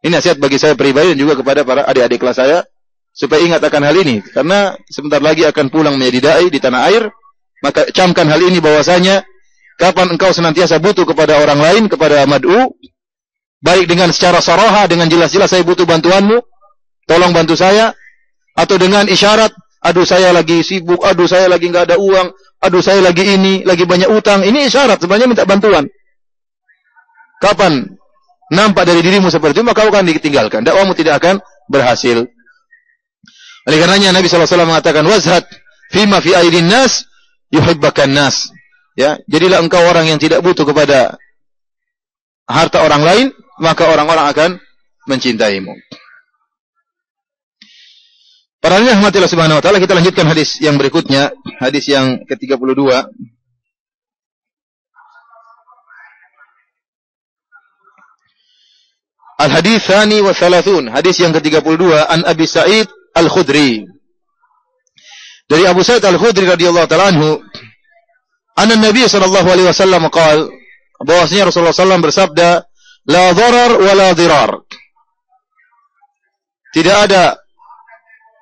Ini nasihat bagi saya pribadi dan juga kepada para adik-adik kelas saya, supaya ingat akan hal ini. Karena sebentar lagi akan pulang menjadi dai di tanah air. Maka camkan hal ini bahwasanya, kapan engkau senantiasa butuh kepada orang lain, kepada mad'u, baik dengan secara saraha, dengan jelas-jelas saya butuh bantuanmu, tolong bantu saya, atau dengan isyarat, aduh saya lagi sibuk, aduh saya lagi nggak ada uang, aduh saya lagi ini, lagi banyak utang. Ini isyarat, sebenarnya minta bantuan. Kapan nampak dari dirimu seperti itu, maka kau akan ditinggalkan. Dakwahmu tidak akan berhasil. Oleh karenanya Nabi SAW mengatakan, wazhad fima fi aidin nas, yuhibbakan nas. Ya, jadilah engkau orang yang tidak butuh kepada harta orang lain, maka orang-orang akan mencintaimu. Para rahmatillah subhanahu wa ta'ala, kita lanjutkan hadis yang berikutnya, hadis yang ke-32. Al-hadis tsani wa thalathun, hadis yang ke-32, an Abi Sa'id Al-Khudri. Dari Abu Sa'id Al-Khudri radhiyallahu ta'ala anhu, anna Nabi sallallahu alaihi wasallam qala, bahwasanya Rasulullah SAW bersabda, la dharar wa la dhirar. Tidak ada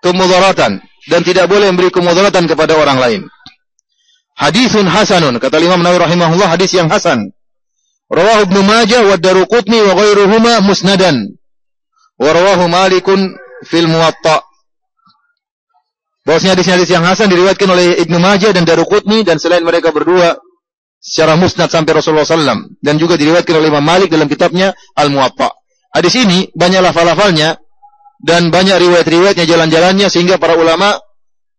kemudaratan dan tidak boleh memberi kemudaratan kepada orang lain. Haditsun hasanun, kata Imam Nawawi rahimahullah, hadis yang hasan. Rawahu Ibnu Majah wa Daruqutni wa ghairuhuma musnadan. Wa rawahu Malikun fil Muwatta. Bahwasanya hadis yang hasan diriwayatkan oleh Ibnu Majah dan Daruqutni dan selain mereka berdua secara musnad sampai Rasulullah SAW, dan juga diriwayatkan oleh Imam Malik dalam kitabnya Al-Muwatta. Hadis ini banyak lafal-lafalnya dan banyak riwayat-riwayatnya, jalan-jalannya, sehingga para ulama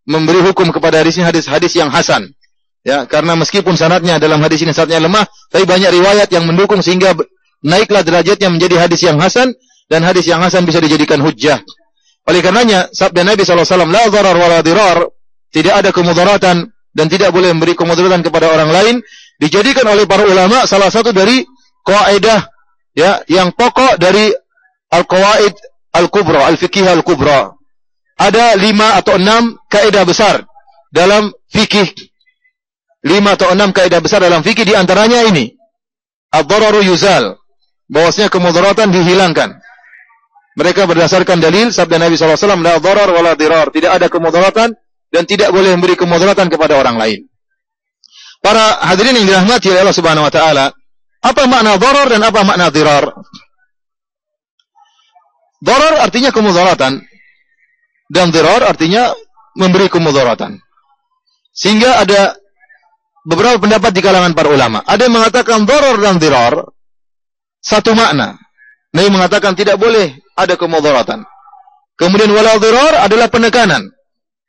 memberi hukum kepada hadis ini hadis-hadis yang hasan. Ya, karena meskipun sanadnya dalam hadis ini sanadnya lemah, tapi banyak riwayat yang mendukung sehingga naiklah derajatnya menjadi hadis yang hasan, dan hadis yang hasan bisa dijadikan hujjah. Oleh karenanya sabda Nabi SAW, la dharar wa la dirar, tidak ada kemudaratan dan tidak boleh memberi kemudaratan kepada orang lain, dijadikan oleh para ulama salah satu dari kaidah, ya, yang pokok dari al-qawaid al-kubra, al-fiqih al-kubra. Ada 5 atau 6 kaidah besar dalam fikih. 5 atau 6 kaidah besar dalam fikih, di antaranya ini. Ad-dhararu yuzal, bahwasanya kemudaratan dihilangkan. Mereka berdasarkan dalil sabda Nabi SAW, la dharar wa la dirar, tidak ada kemudaratan dan tidak boleh memberi kemudaratan kepada orang lain. Para hadirin yang dirahmati oleh Allah Subhanahu wa taala, apa makna dharar dan apa makna dirar? Dharar artinya kemudaratan dan dirar artinya memberi kemudaratan. Sehingga ada beberapa pendapat di kalangan para ulama. Ada yang mengatakan dharar dan dirar satu makna. Nabi mengatakan tidak boleh ada kemudaratan. Kemudian wala dirar adalah penekanan.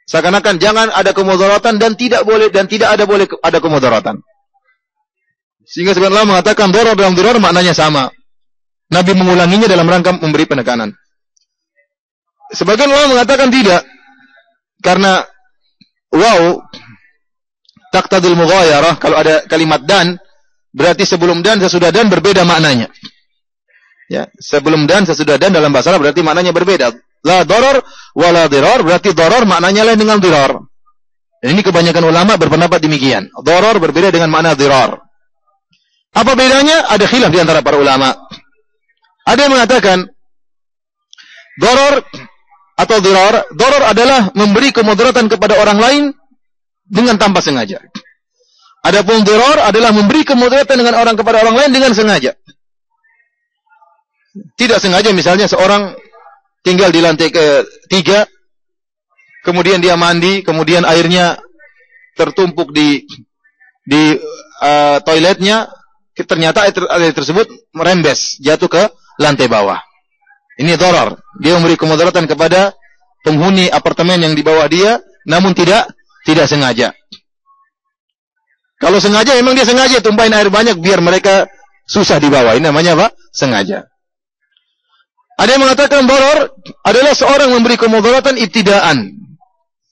Seakan-akan jangan ada kemudaratan dan tidak boleh ada kemudaratan. Sehingga sebagian ulama mengatakan dharar dan dirar maknanya sama. Nabi mengulanginya dalam rangka memberi penekanan. Sebagian ulama mengatakan tidak, karena waw taqtadil mughayarah, kalau ada kalimat dan, berarti sebelum dan sesudah dan berbeda maknanya. Ya, sebelum dan sesudah dan dalam bahasa Arab berarti maknanya berbeda. La darar wa la dirar, berarti darar maknanya lain dengan dirar. Dan ini kebanyakan ulama berpendapat demikian. Darar berbeda dengan makna dirar. Apa bedanya? Ada khilaf di antara para ulama. Ada yang mengatakan darar atau dirar, darar adalah memberi kemudaratan kepada orang lain dengan tanpa sengaja. Adapun dirar adalah memberi kemudaratan dengan orang kepada orang lain dengan sengaja. Tidak sengaja, misalnya seorang tinggal di lantai ke-3, kemudian dia mandi, kemudian airnya tertumpuk di toiletnya, ternyata air tersebut merembes, jatuh ke lantai bawah. Ini darar. Dia memberi kemudaratan kepada penghuni apartemen yang di bawah dia, namun tidak sengaja. Kalau sengaja, memang dia sengaja tumpahin air banyak biar mereka susah di bawah. Ini namanya apa? Sengaja. Ada yang mengatakan darar adalah seorang memberi kemudaratan ibtidaan.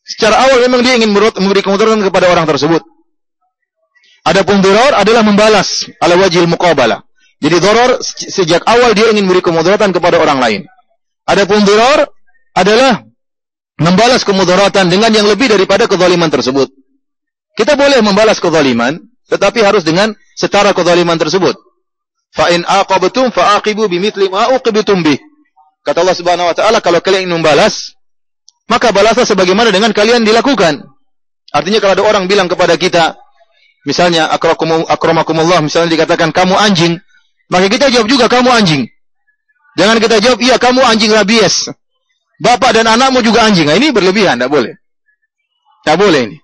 Secara awal memang dia ingin memberi kemudaratan kepada orang tersebut. Adapun darar adalah membalas ala wajhil muqabalah. Jadi darar sejak awal dia ingin memberi kemudaratan kepada orang lain. Adapun darar adalah membalas kemudaratan dengan yang lebih daripada kezaliman tersebut. Kita boleh membalas kezaliman, tetapi harus dengan setara kezaliman tersebut. Fa in aqabtum fa'aqibu bimithli ma uqibtum bih. Kata Allah Subhanahu wa taala, kalau kalian ingin membalas, maka balaslah sebagaimana dengan kalian dilakukan. Artinya kalau ada orang bilang kepada kita, misalnya akramakumullah, misalnya dikatakan kamu anjing, maka kita jawab juga kamu anjing. Jangan kita jawab iya kamu anjing rabies. Bapak dan anakmu juga anjing. Nah, ini berlebihan, tidak boleh. Tidak boleh ini.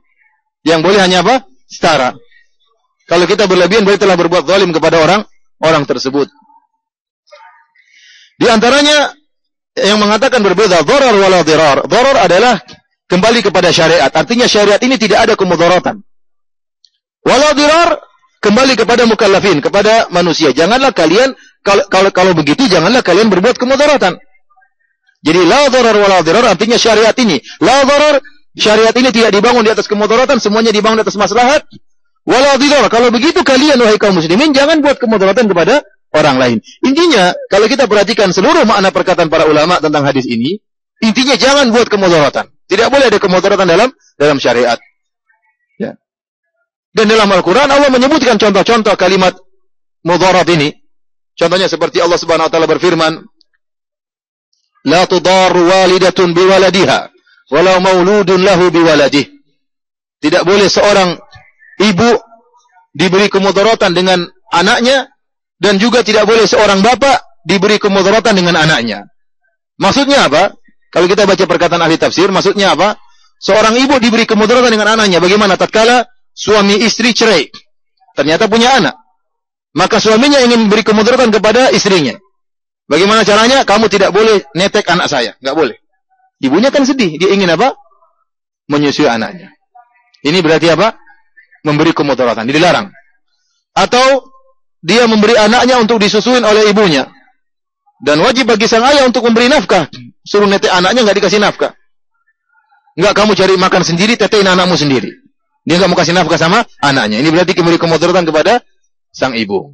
Yang boleh hanya apa? Setara. Kalau kita berlebihan berarti telah berbuat zalim kepada orang tersebut. Di antaranya yang mengatakan berbeda darar wala dirar. Darar adalah kembali kepada syariat. Artinya syariat ini tidak ada kemudaratan. Wala dirar kembali kepada mukallafin, kepada manusia. Janganlah kalian kalau begitu janganlah kalian berbuat kemudaratan. Jadi la darar wala dirar artinya syariat ini. La darar, syariat ini tidak dibangun di atas kemudaratan, semuanya dibangun di atas maslahat. Wala dirar, kalau begitu kalian wahai kaum muslimin jangan buat kemudaratan kepada orang lain. Intinya, kalau kita perhatikan seluruh makna perkataan para ulama tentang hadis ini, intinya jangan buat kemudaratan. Tidak boleh ada kemudaratan dalam syariat. Ya. Dan dalam Al-Quran Allah menyebutkan contoh-contoh kalimat mudarat ini. Contohnya seperti Allah Subhanahu wa taala berfirman, "La tudarru walidatun biwaladiha, walau mauludun lahu biwaladih." Tidak boleh seorang ibu diberi kemudaratan dengan anaknya, dan juga tidak boleh seorang bapak diberi kemudaratan dengan anaknya. Maksudnya apa? Kalau kita baca perkataan ahli tafsir, maksudnya apa? Seorang ibu diberi kemudaratan dengan anaknya. Bagaimana tatkala suami istri cerai, ternyata punya anak, maka suaminya ingin beri kemudaratan kepada istrinya. Bagaimana caranya? Kamu tidak boleh netek anak saya, nggak boleh. Ibunya kan sedih, dia ingin apa? Menyusui anaknya. Ini berarti apa? Memberi kemudaratan, dilarang. Atau dia memberi anaknya untuk disusuin oleh ibunya. Dan wajib bagi sang ayah untuk memberi nafkah. Suruh netek anaknya nggak dikasih nafkah. Nggak, kamu cari makan sendiri, tetein anakmu sendiri. Dia nggak mau kasih nafkah sama anaknya. Ini berarti memberi kemudaratan kepada sang ibu.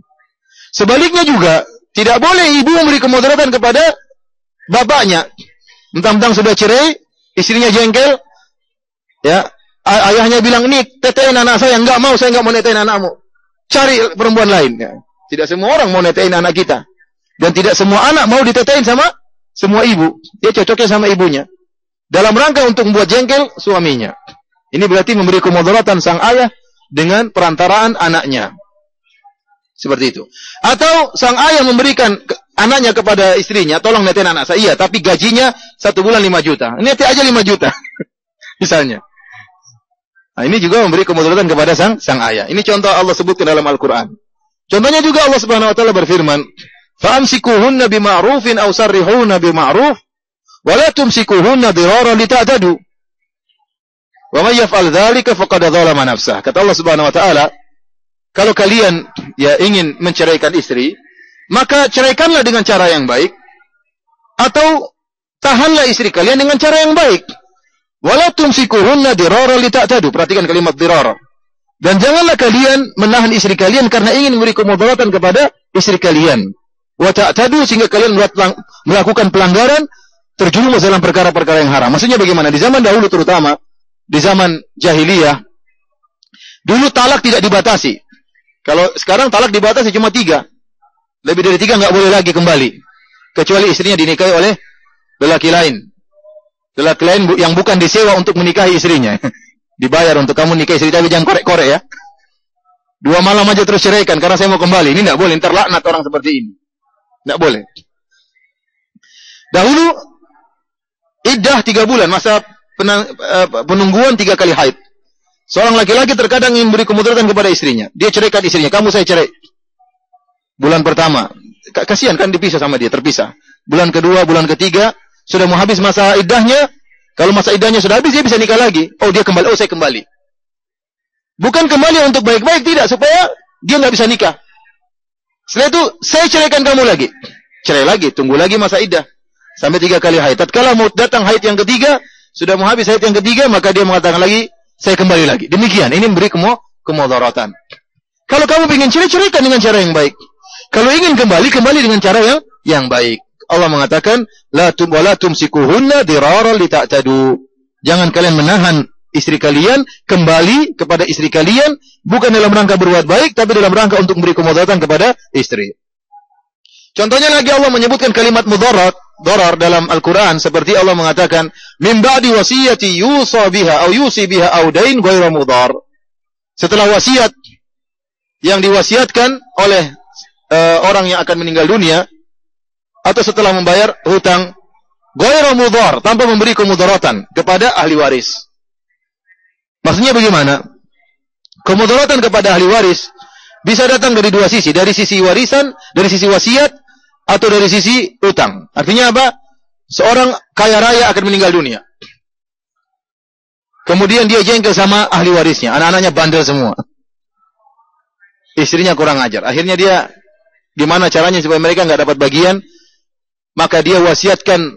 Sebaliknya juga, tidak boleh ibu memberi kemudaratan kepada bapaknya. Mentang-mentang sudah cerai, istrinya jengkel, ya, ayahnya bilang, ini tetein anak saya, nggak mau, saya nggak mau netein anakmu. Cari perempuan lain. Ya. Tidak semua orang mau netein anak kita. Dan tidak semua anak mau ditetein sama semua ibu. Dia cocoknya sama ibunya. Dalam rangka untuk membuat jengkel suaminya. Ini berarti memberi kemudaratan sang ayah dengan perantaraan anaknya. Seperti itu. Atau sang ayah memberikan anaknya kepada istrinya, tolong netein anak saya. Iya, tapi gajinya 1 bulan 5 juta. Nete aja 5 juta. Misalnya. Nah, ini juga memberi kemudaratan kepada sang ayah. Ini contoh Allah sebutkan dalam Al-Quran. Contohnya juga Allah Subhanahu wa taala berfirman, "Fa'amsikuhunna bima'rufin aw sarrihunna bima'ruf, wa la tumsikuhunna diraran lita'tadu. Wa may yaf'al dzalika faqad dzalama nafsah." Kata Allah Subhanahu wa taala, kalau kalian ingin menceraikan istri, maka ceraikanlah dengan cara yang baik, atau tahanlah istri kalian dengan cara yang baik. Wala tumsikuhunna diraran lita'tadu. Perhatikan kalimat dirar. Dan janganlah kalian menahan istri kalian karena ingin memberi kemudaratan kepada istri kalian. Wa ta'tadu, sehingga kalian melakukan pelanggaran, terjerumus dalam perkara-perkara yang haram. Maksudnya bagaimana? Di zaman dahulu terutama, di zaman jahiliyah, dulu talak tidak dibatasi. Kalau sekarang talak dibatasi cuma 3. Lebih dari 3 nggak boleh lagi kembali. Kecuali istrinya dinikahi oleh lelaki lain. Lelaki lain yang bukan disewa untuk menikahi istrinya. Dibayar untuk kamu nikahi istri, tapi jangan korek-korek ya. 2 malam aja terus ceraikan karena saya mau kembali. Ini nggak boleh, ntar laknat orang seperti ini. Nggak boleh. Dahulu iddah 3 bulan, masa penungguan 3 kali haid. Seorang laki-laki terkadang ingin beri kemudaratan kepada istrinya. Dia ceraikan istrinya, kamu saya cerai. Bulan pertama, kasihan kan dipisah sama dia, terpisah. Bulan kedua, bulan ketiga, sudah mau habis masa iddahnya. Kalau masa iddahnya sudah habis, dia bisa nikah lagi. Oh, dia kembali. Oh, saya kembali. Bukan kembali untuk baik-baik, tidak. Supaya dia nggak bisa nikah. Setelah itu, saya ceraikan kamu lagi. Cerai lagi, tunggu lagi masa iddah. Sampai 3 kali haid. Tatkala mau datang haid yang ketiga, sudah mau habis haid yang ketiga, maka dia mengatakan lagi, saya kembali lagi. Demikian, ini memberi kemudaratan. Kalau kamu ingin cerai, ceraikan dengan cara yang baik. Kalau ingin kembali dengan cara yang baik. Allah mengatakan, la tumsikuhunna diraran lita'tadu. Jangan kalian menahan istri kalian kembali kepada istri kalian, bukan dalam rangka berbuat baik, tapi dalam rangka untuk memberi kemudaratan kepada istri. Contohnya lagi Allah menyebutkan kalimat darar dalam Al-Quran, seperti Allah mengatakan, min ba'di wasiyati yusa biha au yusi biha au dain ghairu mudar. Setelah wasiat yang diwasiatkan oleh orang yang akan meninggal dunia, atau setelah membayar hutang, ghairu mudar, tanpa memberi kemudaratan kepada ahli waris. Maksudnya bagaimana? Kemudaratan kepada ahli waris bisa datang dari 2 sisi, dari sisi warisan, dari sisi wasiat, atau dari sisi hutang. Artinya apa? Seorang kaya raya akan meninggal dunia. Kemudian dia jengkel sama ahli warisnya, anak-anaknya bandel semua. Istrinya kurang ajar. Akhirnya dia, gimana caranya supaya mereka nggak dapat bagian? Maka dia wasiatkan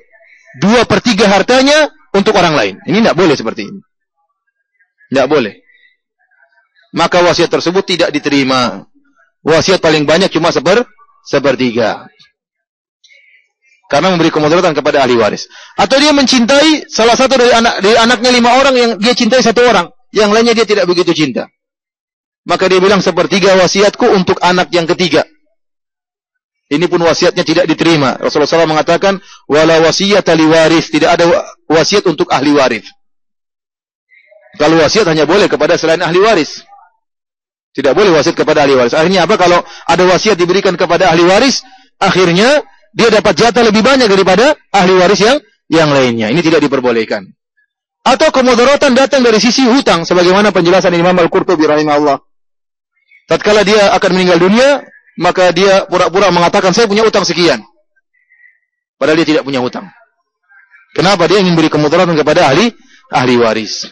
2/3 hartanya untuk orang lain. Ini tidak boleh seperti ini. Tidak boleh. Maka wasiat tersebut tidak diterima. Wasiat paling banyak cuma 1/3. Karena memberi kemudaratan kepada ahli waris. Atau dia mencintai salah satu dari anaknya 5 orang, yang dia cintai 1 orang, yang lainnya dia tidak begitu cinta. Maka dia bilang 1/3 wasiatku untuk anak yang ketiga. Ini pun wasiatnya tidak diterima. Rasulullah SAW mengatakan, wala wasiyata li waris, tidak ada wasiat untuk ahli waris. Kalau wasiat hanya boleh kepada selain ahli waris. Tidak boleh wasiat kepada ahli waris. Akhirnya apa? Kalau ada wasiat diberikan kepada ahli waris, akhirnya dia dapat jatah lebih banyak daripada ahli waris yang lainnya. Ini tidak diperbolehkan. Atau kemudaratan datang dari sisi hutang, sebagaimana penjelasan Imam Al-Qurtubi rahimahullah. Tatkala dia akan meninggal dunia, maka dia pura-pura mengatakan, saya punya hutang sekian. Padahal dia tidak punya hutang. Kenapa? Dia ingin beri kemudaratan kepada ahli waris.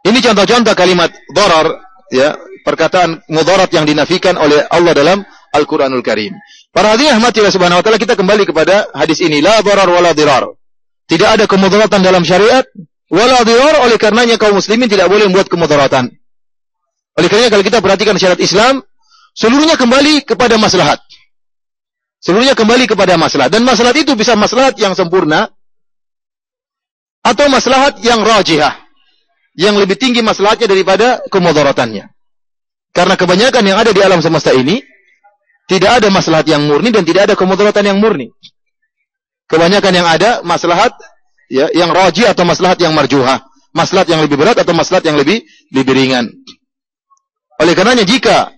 Ini contoh-contoh kalimat darar, ya, perkataan mudarat yang dinafikan oleh Allah dalam Al-Quranul Karim. Para hadirin rahmatillah subhanahu wa ta'ala, kita kembali kepada hadis ini. La darar wala dirar. Tidak ada kemudaratan dalam syariat. Wala dirar, oleh karenanya kaum muslimin tidak boleh membuat kemudaratan. Oleh karenanya kalau kita perhatikan syariat Islam, seluruhnya kembali kepada maslahat. Seluruhnya kembali kepada maslahat. Dan maslahat itu bisa maslahat yang sempurna, atau maslahat yang rajihah, yang lebih tinggi maslahatnya daripada kemudaratannya. Karena kebanyakan yang ada di alam semesta ini, tidak ada maslahat yang murni dan tidak ada kemudaratan yang murni. Kebanyakan yang ada maslahat, ya, yang rajih atau maslahat yang marjuhah, maslahat yang lebih berat atau maslahat yang lebih ringan. Oleh karenanya jika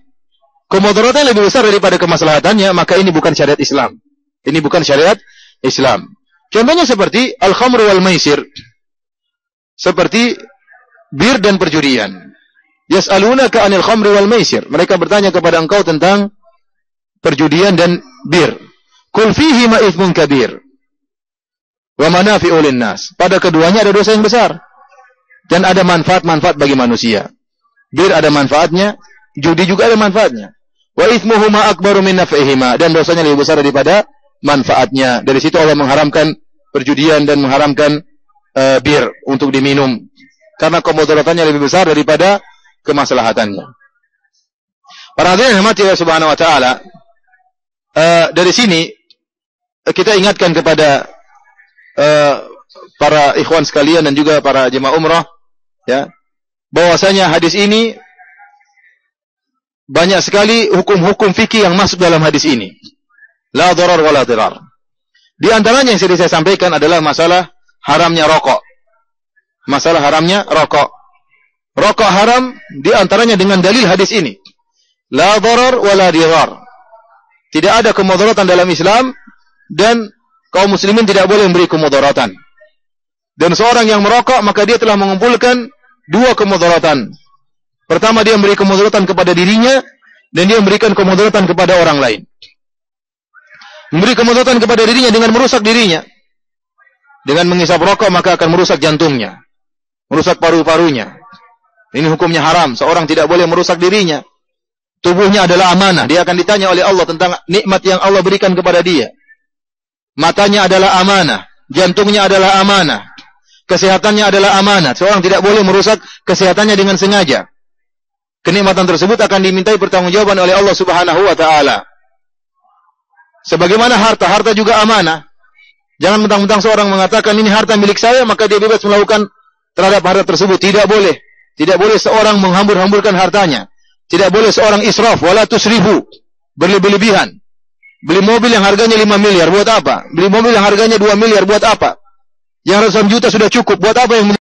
kemudaratan lebih besar daripada kemaslahatannya, maka ini bukan syariat Islam. Ini bukan syariat Islam. Contohnya seperti al-khamr wal maisir. Seperti bir dan perjudian. Yas'alunaka 'anil khamri wal maisir. Mereka bertanya kepada engkau tentang perjudian dan bir. Qul fihi ma itsmun kabir wa manafi'u lin-nas. Pada keduanya ada dosa yang besar dan ada manfaat-manfaat bagi manusia. Bir ada manfaatnya, judi juga ada manfaatnya. Wa itsmuhuma akbaru min naf'ihima, dan dosanya lebih besar daripada manfaatnya. Dari situ Allah mengharamkan perjudian dan mengharamkan bir untuk diminum karena kemudaratannya lebih besar daripada kemaslahatannya. Para hadirin yang dirahmati Allah Subhanahu wa taala, dari sini kita ingatkan kepada para ikhwan sekalian dan juga para jemaah umrah, ya, bahwasanya hadis ini banyak sekali hukum-hukum fikih yang masuk dalam hadis ini. La darar wa la dirar. Di antaranya yang sudah saya sampaikan adalah masalah haramnya rokok. Masalah haramnya rokok. Rokok haram di antaranya dengan dalil hadis ini. La darar wa la dirar. Tidak ada kemudaratan dalam Islam dan kaum muslimin tidak boleh memberi kemudaratan. Dan seorang yang merokok maka dia telah mengumpulkan dua kemudaratan. Pertama, dia memberi kemudaratan kepada dirinya dan dia memberikan kemudaratan kepada orang lain. Memberi kemudaratan kepada dirinya dengan merusak dirinya. Dengan menghisap rokok maka akan merusak jantungnya, merusak paru-parunya. Ini hukumnya haram. Seorang tidak boleh merusak dirinya. Tubuhnya adalah amanah. Dia akan ditanya oleh Allah tentang nikmat yang Allah berikan kepada dia. Matanya adalah amanah, jantungnya adalah amanah, kesehatannya adalah amanah. Seorang tidak boleh merusak kesehatannya dengan sengaja. Kenikmatan tersebut akan dimintai pertanggungjawaban oleh Allah Subhanahu wa taala. Sebagaimana harta juga amanah. Jangan mentang-mentang seorang mengatakan ini harta milik saya, maka dia bebas melakukan terhadap harta tersebut. Tidak boleh. Tidak boleh seorang menghambur-hamburkan hartanya. Tidak boleh seorang israf, wala tusrifu, berlebih-lebihan. Beli mobil yang harganya 5 miliar, buat apa? Beli mobil yang harganya 2 miliar, buat apa? Yang ratusan juta sudah cukup, buat apa yang